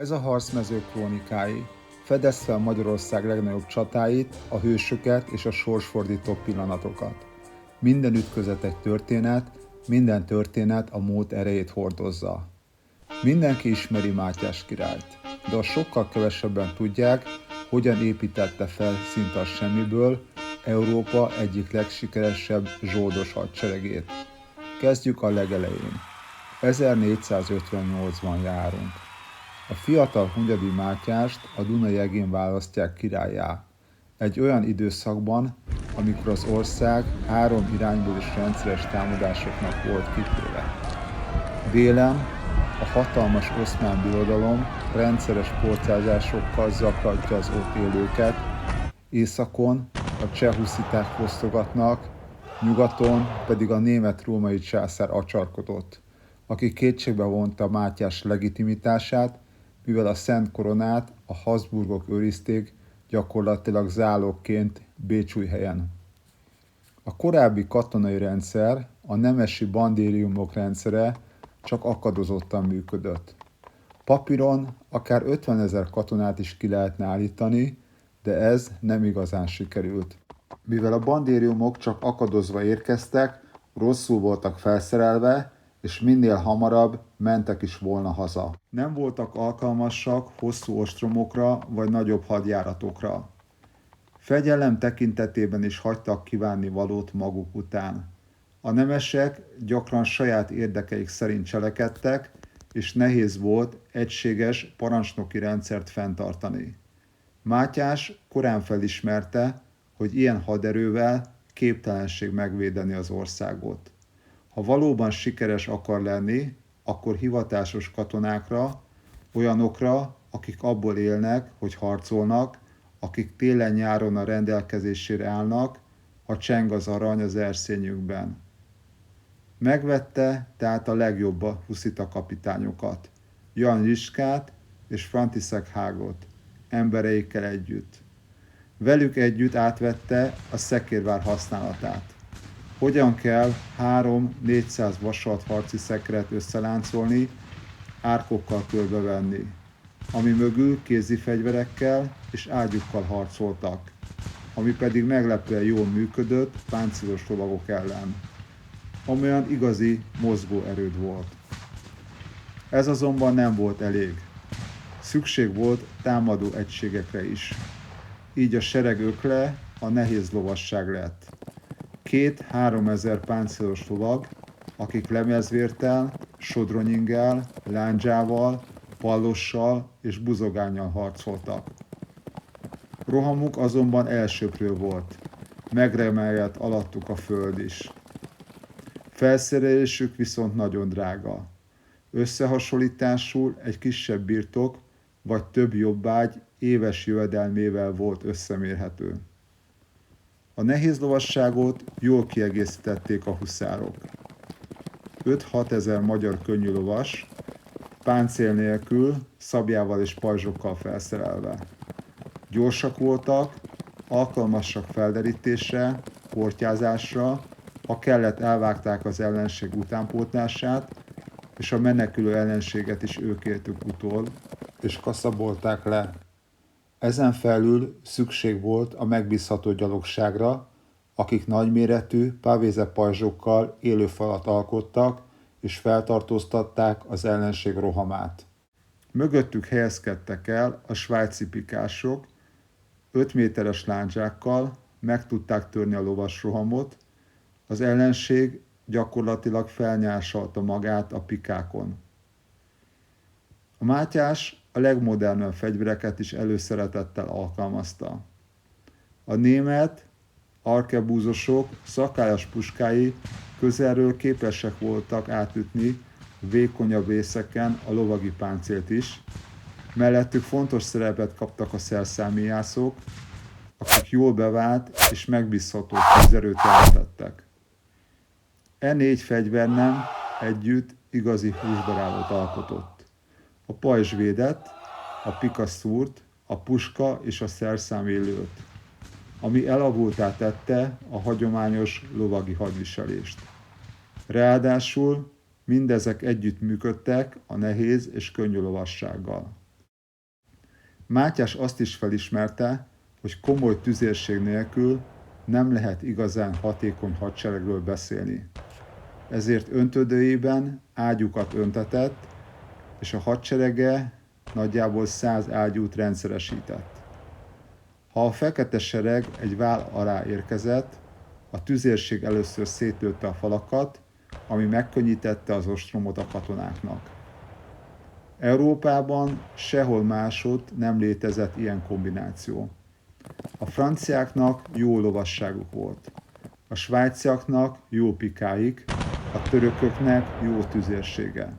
Ez a harcmező krónikái. Fedezd fel Magyarország legnagyobb csatáit, a hősöket és a sorsfordító pillanatokat. Minden ütközet egy történet, minden történet a múlt erejét hordozza. Mindenki ismeri Mátyás királyt, de a sokkal kevesebben tudják, hogyan építette fel szinte a semmiből Európa egyik legsikeresebb zsoldos hadseregét. Kezdjük a legelején. 1458-ban járunk. A fiatal Hunyadi Mátyást a Duna jegén választják királlyá. Egy olyan időszakban, amikor az ország 3 irányból is rendszeres támadásoknak volt kitéve. Délen a hatalmas Oszmán Birodalom rendszeres porcázásokkal zaklatja az ott élőket, északon a cseh husziták fosztogatnak, nyugaton pedig a német-római császár acsarkodott, aki kétségbe vonta Mátyás legitimitását, mivel a Szent Koronát a Habsburgok őrizték gyakorlatilag zálogként Bécsújhelyen. A korábbi katonai rendszer, a nemesi bandériumok rendszere csak akadozottan működött. Papíron akár 50 000 katonát is ki lehetne állítani, de ez nem igazán sikerült. Mivel a bandériumok csak akadozva érkeztek, rosszul voltak felszerelve, és minél hamarabb mentek is volna haza. Nem voltak alkalmasak hosszú ostromokra vagy nagyobb hadjáratokra. Fegyelem tekintetében is hagytak kívánni valót maguk után. A nemesek gyakran saját érdekeik szerint cselekedtek, és nehéz volt egységes parancsnoki rendszert fenntartani. Mátyás korán felismerte, hogy ilyen haderővel képtelenség megvédeni az országot. Ha valóban sikeres akar lenni, akkor hivatásos katonákra, olyanokra, akik abból élnek, hogy harcolnak, akik télen-nyáron a rendelkezésére állnak, ha cseng az arany az erszényükben. Megvette tehát a legjobb huszita kapitányokat, Jan Liskát és František Hágot, embereikkel együtt. Velük együtt átvette a szekérvár használatát. Hogyan kell 3-400 vasalt harci szekeret összeláncolni, árkokkal körbevenni, ami mögül kézi fegyverekkel és ágyukkal harcoltak, ami pedig meglepően jól működött páncélos lovagok ellen, amolyan igazi mozgóerőd volt. Ez azonban nem volt elég. Szükség volt támadó egységekre is. Így a sereg ökle a nehéz lovasság lett. 2-3 ezer páncélos lovag, akik lemezvérttel, sodronyinggel, lándzsával, pallossal és buzogánnyal harcoltak. Rohamuk azonban elsöprő volt, megremegett alattuk a föld is. Felszerelésük viszont nagyon drága. Összehasonlításul egy kisebb birtok vagy több jobbágy éves jövedelmével volt összemérhető. A nehéz lovasságot jól kiegészítették a huszárok. 5-6 ezer magyar könnyű lovas, páncél nélkül, szablyával és pajzsokkal felszerelve. Gyorsak voltak, alkalmasak felderítésre, portyázásra, ha kellett elvágták az ellenség utánpótlását, és a menekülő ellenséget is ők éltük utol, és kaszabolták le. Ezen felül szükség volt a megbízható gyalogságra, akik nagyméretű pavéze pajzsokkal élőfalat alkottak, és feltartóztatták az ellenség rohamát. Mögöttük helyezkedtek el a svájci pikások, 5 méteres lándzsákkal meg tudták törni a lovas rohamot, az ellenség gyakorlatilag felnyásolta magát a pikákon. A Mátyás a legmodernebb fegyvereket is előszeretettel alkalmazta. A német arkebúzosok szakállas puskái közelről képesek voltak átütni vékonyabb részeken a lovagi páncélt is, mellettük fontos szerepet kaptak a szerszámíjászok, akik jól bevált és megbízható tűzerőt jelentettek. E 4 fegyvernem együtt igazi húsdarálót alkotott. A pajzs védett, a pika szúrt, a puska és a szerszám élőt, ami elavulttá tette a hagyományos lovagi hadviselést. Ráadásul mindezek együtt működtek a nehéz és könnyű lovassággal. Mátyás azt is felismerte, hogy komoly tüzérség nélkül nem lehet igazán hatékony hadseregről beszélni. Ezért öntődőjében ágyúkat öntetett, és a hadserege nagyjából 100 ágyút rendszeresített. Ha a fekete sereg egy vál alá érkezett, a tüzérség először szétlőtte a falakat, ami megkönnyítette az ostromot a katonáknak. Európában sehol másod nem létezett ilyen kombináció. A franciáknak jó lovasságuk volt, a svájciaknak jó pikáik, a törököknek jó tüzérsége.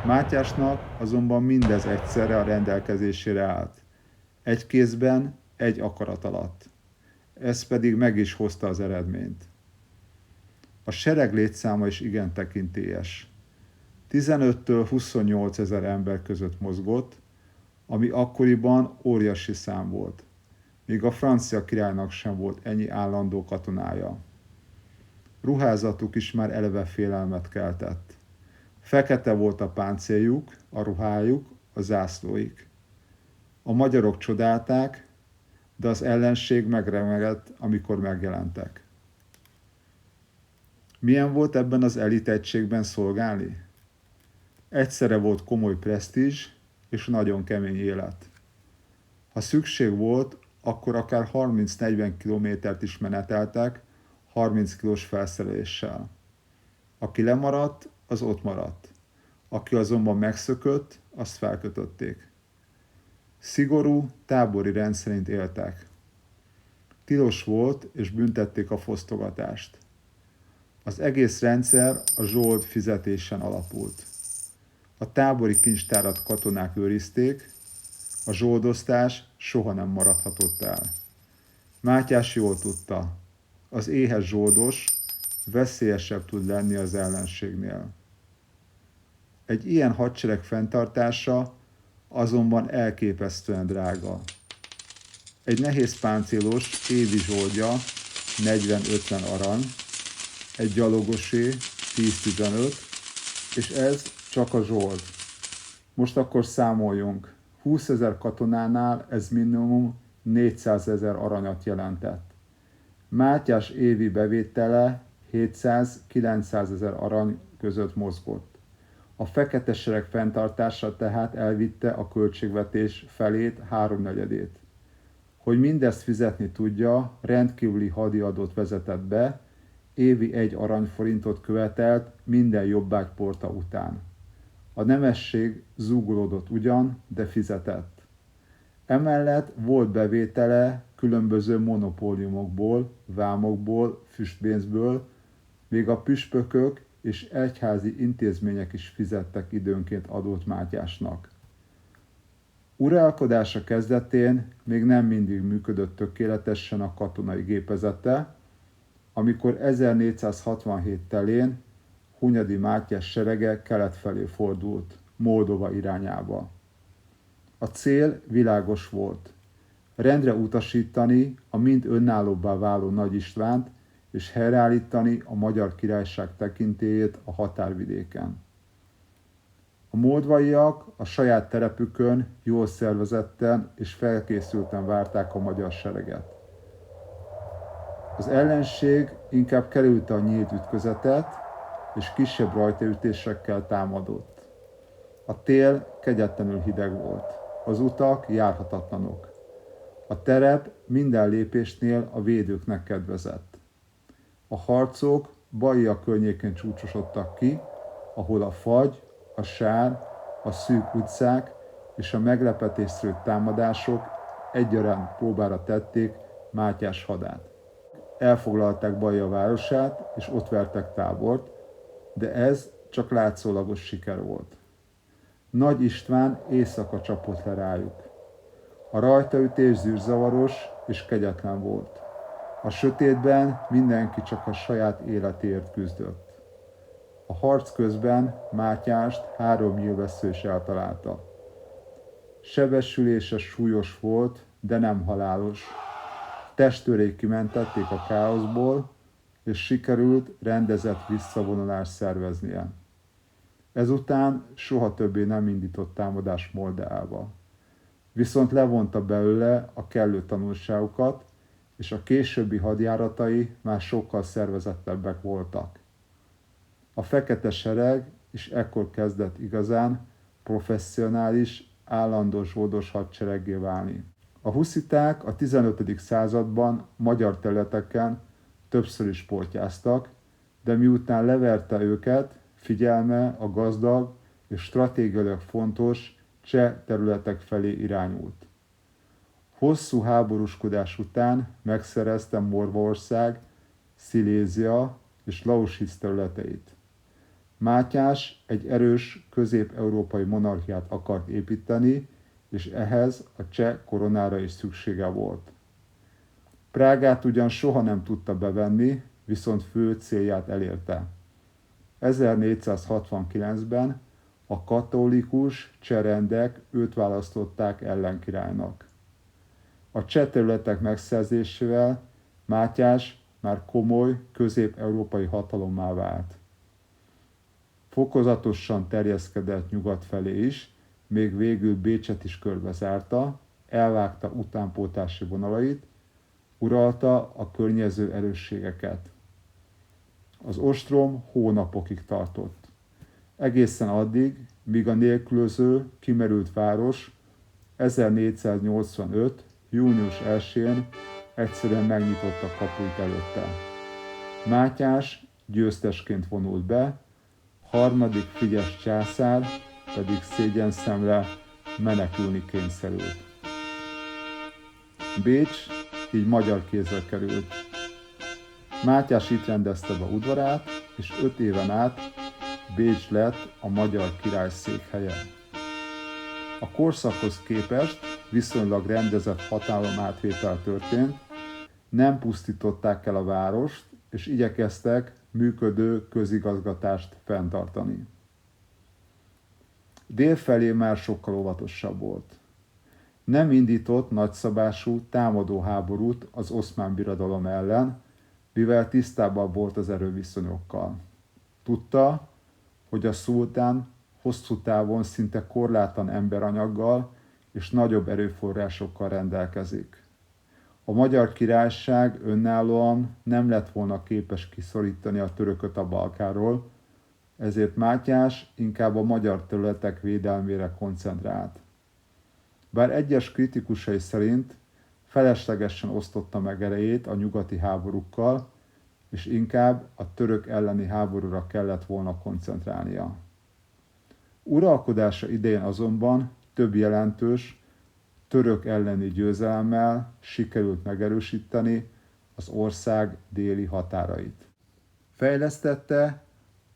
Mátyásnak azonban mindez egyszerre a rendelkezésére állt. Egy kézben, egy akarat alatt. Ez pedig meg is hozta az eredményt. A sereg létszáma is igen tekintélyes. 15-től 28 000 ember között mozgott, ami akkoriban óriási szám volt. Még a francia királynak sem volt ennyi állandó katonája. Ruházatuk is már eleve félelmet keltett. Fekete volt a páncéljuk, a ruhájuk, a zászlóik. A magyarok csodálták, de az ellenség megremegett, amikor megjelentek. Milyen volt ebben az elit egységben szolgálni? Egyszerre volt komoly presztízs és nagyon kemény élet. Ha szükség volt, akkor akár 30-40 kilométert is meneteltek 30 kilós felszereléssel. Aki lemaradt, az ott maradt. Aki azonban megszökött, azt felkötötték. Szigorú, tábori rendszerint éltek. Tilos volt, és büntették a fosztogatást. Az egész rendszer a zsold fizetésen alapult. A tábori kincstárat katonák őrizték, a zsoldosztás soha nem maradhatott el. Mátyás jól tudta, az éhes zsoldos veszélyesebb tud lenni az ellenségnél. Egy ilyen hadsereg fenntartása azonban elképesztően drága. Egy nehéz páncélos évi zsoldja 40-50 arany, egy gyalogosé 10-15, és ez csak a zsold. Most akkor számoljunk. 20 000 katonánál ez minimum 400 000 aranyat jelentett. Mátyás évi bevétele 700-900 000 arany között mozgott. A fekete sereg fenntartása tehát elvitte a költségvetés felét, 3/4. Hogy mindezt fizetni tudja, rendkívüli hadiadót vezetett be, évi 1 aranyforintot követelt minden jobbágyporta után. A nemesség zúgolódott ugyan, de fizetett. Emellett volt bevétele különböző monopóliumokból, vámokból, füstpénzből, még a püspökök és egyházi intézmények is fizettek időnként adót Mátyásnak. Uralkodása kezdetén még nem mindig működött tökéletesen a katonai gépezete, amikor 1467 telén Hunyadi Mátyás serege kelet felé fordult, Moldova irányába. A cél világos volt. Rendre utasítani a mind önállóbbá váló Nagy Istvánt, és helyreállítani a Magyar Királyság tekintélyét a határvidéken. A moldvaiak a saját terepükön jól szervezetten és felkészülten várták a magyar sereget. Az ellenség inkább kerülte a nyílt ütközetet, és kisebb rajtaütésekkel támadott. A tél kegyetlenül hideg volt, az utak járhatatlanok. A terep minden lépésnél a védőknek kedvezett. A harcok Baija környékén csúcsosodtak ki, ahol a fagy, a sár, a szűk utcák és a meglepetésszerű támadások egyaránt próbára tették Mátyás hadát. Elfoglalták Baija városát, és ott vertek tábort, de ez csak látszólagos siker volt. Nagy István éjszaka csapott le rájuk. A rajtaütés zűrzavaros és kegyetlen volt. A sötétben mindenki csak a saját életéért küzdött. A harc közben Mátyást 3 nyílvessző is eltalálta. Sebesülése súlyos volt, de nem halálos. Testőrei kimentették a káoszból, és sikerült rendezett visszavonulást szerveznie. Ezután soha többé nem indított támadást Moldába. viszont levonta belőle a kellő tanulságokat, és a későbbi hadjáratai már sokkal szervezettebbek voltak. A fekete sereg is ekkor kezdett igazán professzionális, állandós zsoldos hadsereggé válni. A husziták a 15. században magyar területeken többször is portyáztak, de miután leverte őket, figyelme a gazdag és stratégiailag fontos cseh területek felé irányult. Hosszú háborúskodás után megszerezte Morvaország, Szilézia és Lausitz területeit. Mátyás egy erős közép-európai monarchiát akart építeni, és ehhez a cseh koronára is szüksége volt. Prágát ugyan soha nem tudta bevenni, viszont fő célját elérte. 1469-ben a katolikus cseh rendek őt választották ellenkirálynak. A cseh területek megszerzésével Mátyás már komoly közép-európai hatalommá vált. Fokozatosan terjeszkedett nyugat felé is, még végül Bécset is körbezárta, elvágta utánpótlási vonalait, uralta a környező erősségeket. Az ostrom hónapokig tartott. Egészen addig, míg a nélkülöző, kimerült város 1485. június 1-én egyszerűen megnyitotta kapuit előtte. Mátyás győztesként vonult be, harmadik Frigyes császár pedig szégyenszemre menekülni kényszerült. Bécs így magyar kézre került. Mátyás itt rendezte be udvarát, és 5 éven át Bécs lett a magyar király székhelye. A korszakhoz képest viszonylag rendezett hatalomátvétel történt, nem pusztították el a várost, és igyekeztek működő közigazgatást fenntartani. Délfelé már sokkal óvatosabb volt. Nem indított nagyszabású támadó háborút az Oszmán Birodalom ellen, mivel tisztában volt az erőviszonyokkal. Tudta, hogy a szultán hosszú távon szinte korlátlan emberanyaggal és nagyobb erőforrásokkal rendelkezik. A Magyar Királyság önállóan nem lett volna képes kiszorítani a törököt a Balkánról, ezért Mátyás inkább a magyar területek védelmére koncentrált. Bár egyes kritikusai szerint feleslegesen osztotta meg erejét a nyugati háborúkkal, és inkább a török elleni háborúra kellett volna koncentrálnia. Uralkodása idején azonban több jelentős török elleni győzelemmel sikerült megerősíteni az ország déli határait. Fejlesztette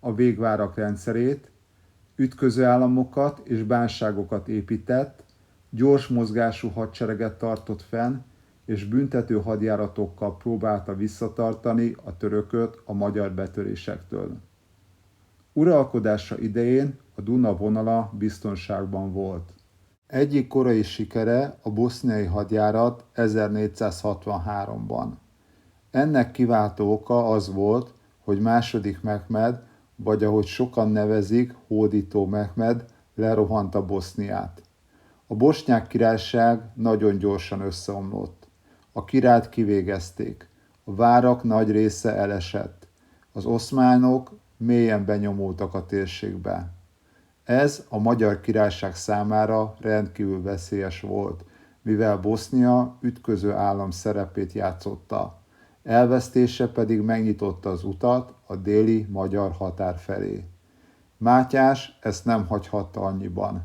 a végvárak rendszerét, ütköző államokat és bánságokat épített, gyors mozgású hadsereget tartott fenn, és büntető hadjáratokkal próbálta visszatartani a törököt a magyar betörésektől. Uralkodása idején a Duna vonala biztonságban volt. Egyik korai sikere a boszniai hadjárat 1463-ban. Ennek kiváltó oka az volt, hogy második Mehmed, vagy ahogy sokan nevezik, hódító Mehmed lerohanta Boszniát. A bosnyák királyság nagyon gyorsan összeomlott. A királyt kivégezték. A várak nagy része elesett. Az oszmánok mélyen benyomultak a térségbe. Ez a Magyar Királyság számára rendkívül veszélyes volt, mivel Bosznia ütköző állam szerepét játszotta. Elvesztése pedig megnyitotta az utat a déli magyar határ felé. Mátyás ezt nem hagyhatta annyiban.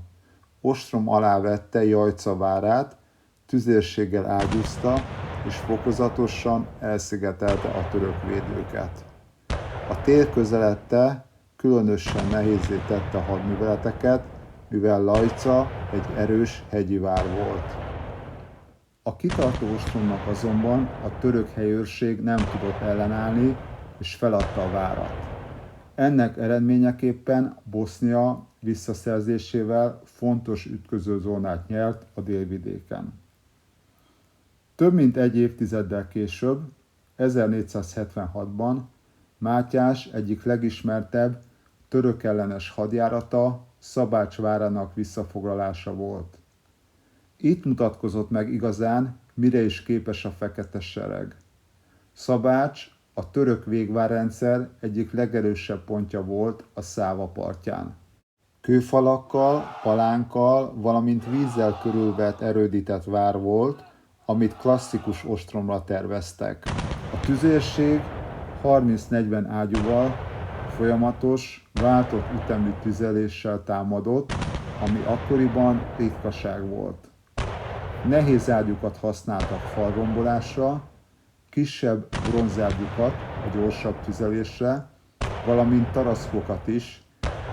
Ostrom alá vette Jajca várát, tüzérséggel ágyúzta, és fokozatosan elszigetelte a török védőket. A tér közeledte különösen nehézzé tette a hadműveleteket, mivel Lajca egy erős hegyi vár volt. A kitartó ostromnak azonban a török helyőrség nem tudott ellenállni, és feladta a várat. Ennek eredményeképpen Bosznia visszaszerzésével fontos ütközőzónát nyert a délvidéken. Több mint egy évtizeddel később, 1476-ban Mátyás egyik legismertebb török ellenes hadjárata Szabács várának visszafoglalása volt. Itt mutatkozott meg igazán, mire is képes a fekete sereg. Szabács a török végvárrendszer egyik legerősebb pontja volt a Száva partján. Kőfalakkal, palánkkal, valamint vízzel körülvett erődített vár volt, amit klasszikus ostromra terveztek. A tüzérség 30-40 ágyúval folyamatos, váltott ütemű tüzeléssel támadott, ami akkoriban ritkaság volt. Nehéz ágyúkat használtak falrombolásra, kisebb bronzágyúkat a gyorsabb tüzelésre, valamint taraszkokat is,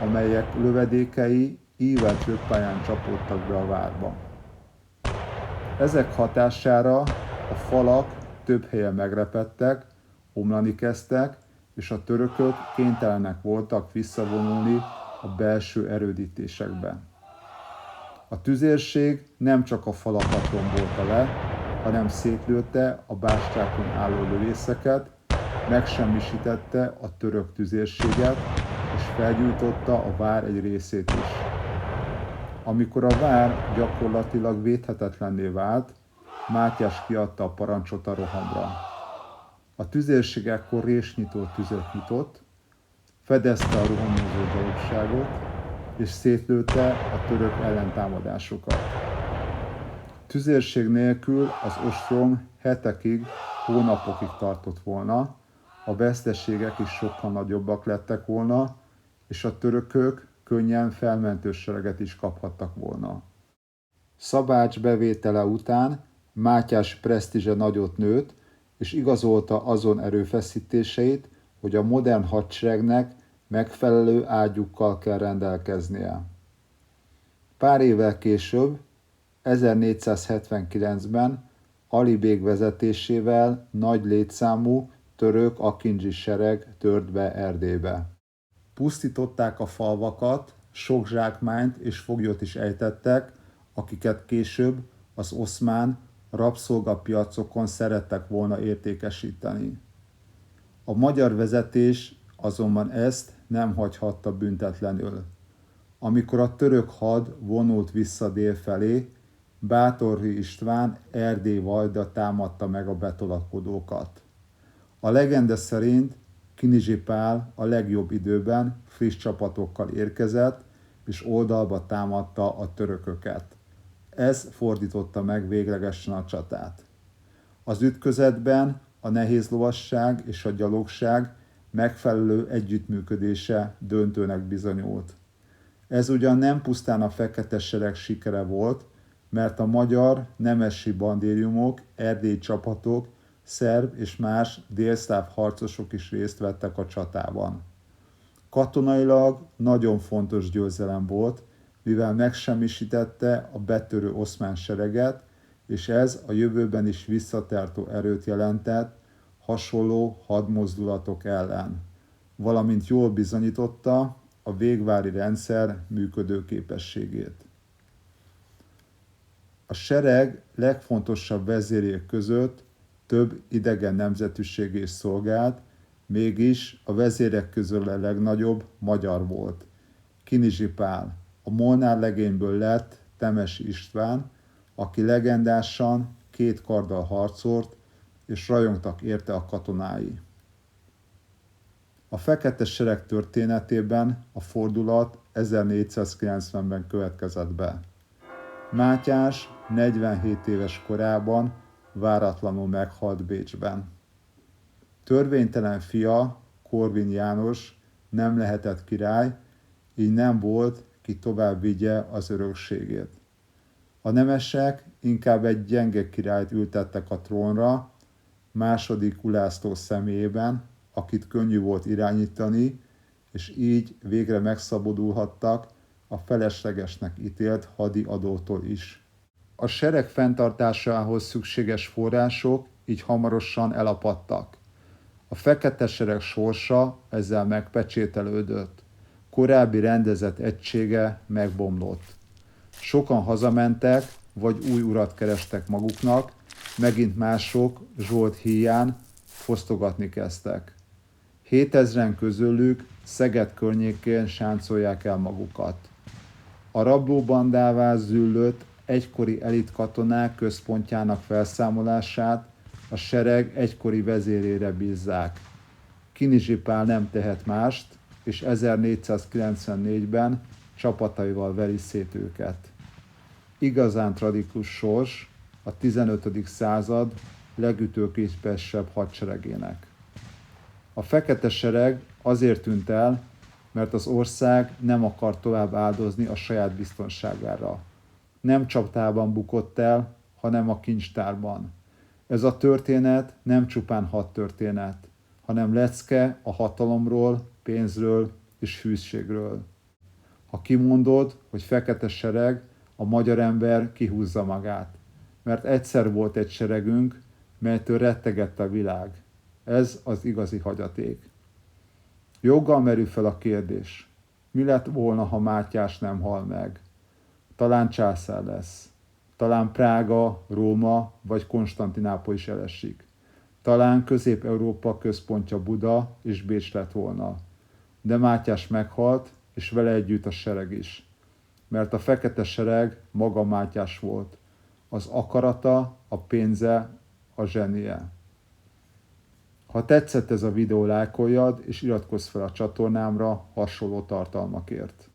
amelyek lövedékei ívelt röppályán csapódtak be a várba. Ezek hatására a falak több helyen megrepedtek, omlani kezdtek, és a törökök kénytelenek voltak visszavonulni a belső erődítésekbe. A tüzérség nem csak a falakat rombolta le, hanem szétlőtte a bástyákon álló lövészeket, megsemmisítette a török tüzérséget, és felgyújtotta a vár egy részét is. Amikor a vár gyakorlatilag védhetetlenné vált, Mátyás kiadta a parancsot a rohamra. A tüzérség ekkor résnyitó tüzet nyitott, fedezte a rohamozó gyalogságot, és szétlőtte a török ellentámadásokat. Tüzérség nélkül az ostrom hetekig, hónapokig tartott volna, a veszteségek is sokkal nagyobbak lettek volna, és a törökök könnyen felmentő sereget is kaphattak volna. Szabács bevétele után Mátyás presztízse nagyot nőtt, és igazolta azon erőfeszítéseit, hogy a modern hadseregnek megfelelő ágyúkkal kell rendelkeznie. Pár évvel később, 1479-ben Ali bég vezetésével nagy létszámú török akindzsi sereg tört be Erdélybe. Pusztították a falvakat, sok zsákmányt és foglyot is ejtettek, akiket később az oszmán rabszolgapiacokon szerettek volna értékesíteni. A magyar vezetés azonban ezt nem hagyhatta büntetlenül. Amikor a török had vonult vissza dél felé, Báthordi István Erdély-Vajda támadta meg a betolakodókat. A legenda szerint Kinizsi Pál a legjobb időben friss csapatokkal érkezett, és oldalba támadta a törököket. Ez fordította meg véglegesen a csatát. Az ütközetben a nehézlovasság és a gyalogság megfelelő együttműködése döntőnek bizonyult. Ez ugyan nem pusztán a fekete sereg sikere volt, mert a magyar nemesi bandériumok, erdélyi csapatok, szerb és más délszláv harcosok is részt vettek a csatában. Katonailag nagyon fontos győzelem volt, mivel megsemmisítette a betörő oszmán sereget, és ez a jövőben is visszatartó erőt jelentett hasonló hadmozdulatok ellen, valamint jól bizonyította a végvári rendszer működőképességét. A sereg legfontosabb vezérjék között több idegen nemzetűség is szolgált, mégis a vezérek közül a legnagyobb magyar volt. Kinizsi Pál, a Molnár legényből lett Temesi István, aki legendásan 2 karddal harcolt, és rajongtak érte a katonái. A fekete sereg történetében a fordulat 1490-ben következett be. Mátyás 47 éves korában váratlanul meghalt Bécsben. Törvénytelen fia, Korvin János nem lehetett király, így nem volt, ki tovább vigye az örökségét. A nemesek inkább egy gyenge királyt ültettek a trónra, második Ulászló személyében, akit könnyű volt irányítani, és így végre megszabadulhattak a feleslegesnek ítélt hadi adótól is. A sereg fenntartásához szükséges források így hamarosan elapadtak. A fekete sereg sorsa ezzel megpecsételődött. Korábbi rendezett egysége megbomlott. Sokan hazamentek, vagy új urat kerestek maguknak, megint mások Zsolt híján fosztogatni kezdtek. 7000-en közülük Szeged környékén sáncolják el magukat. A rablóbandává züllött egykori elitkatonák központjának felszámolását a sereg egykori vezérére bízzák. Kinizsi Pál nem tehet mást, és 1494-ben csapataival veri szét őket. Igazán tragikus sors a 15. század legütőképesebb hadseregének. A fekete sereg azért tűnt el, mert az ország nem akar tovább áldozni a saját biztonságára. Nem csapdában bukott el, hanem a kincstárban. Ez a történet nem csupán hadtörténet, hanem lecke a hatalomról, pénzről és hűségről. Ha kimondod, hogy fekete sereg, a magyar ember kihúzza magát, mert egyszer volt egy seregünk, melytől rettegett a világ. Ez az igazi hagyaték. Joggal merül fel a kérdés, mi lett volna, ha Mátyás nem hal meg? Talán császár lesz. Talán Prága, Róma vagy Konstantinápoly is elesik. Talán Közép-Európa központja Buda és Bécs lett volna. De Mátyás meghalt, és vele együtt a sereg is. Mert a fekete sereg maga Mátyás volt. Az akarata, a pénze, a zsenie. Ha tetszett ez a videó, lájkoljad és iratkozz fel a csatornámra hasonló tartalmakért.